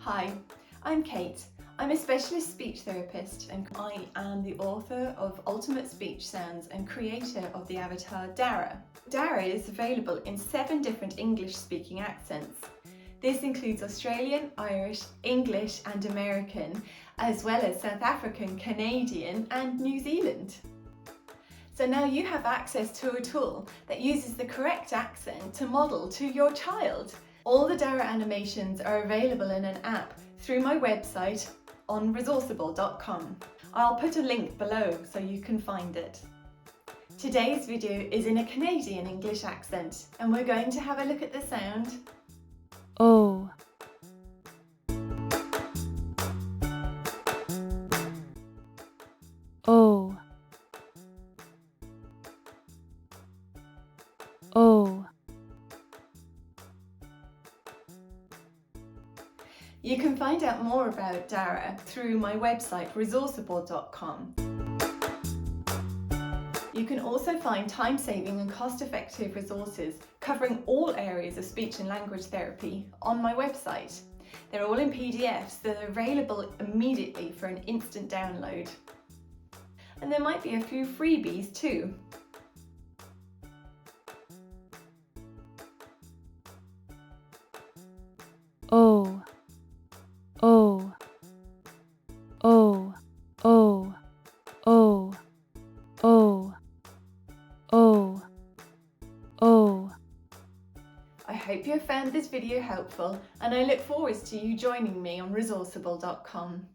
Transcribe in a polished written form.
Hi, I'm Kate. I'm a specialist speech therapist and I am the author of Ultimate Speech Sounds and creator of the avatar DARA. DARA is available in 7 different English-speaking accents. This includes Australian, Irish, English and American, as well as South African, Canadian and New Zealand. So now you have access to a tool that uses the correct accent to model to your child. All the DARA animations are available in an app through my website on Resourceible.com. I'll put a link below so you can find it. Today's video is in a Canadian English accent and we're going to have a look at the sound O. O. O. You can find out more about DARA through my website Resourceible.com. You can also find time-saving and cost-effective resources covering all areas of speech and language therapy on my website. They're all in PDFs that are available immediately for an instant download. And there might be a few freebies too. O. O. O. O. O. O. O. O. I hope you have found this video helpful and I look forward to you joining me on Resourceible.com.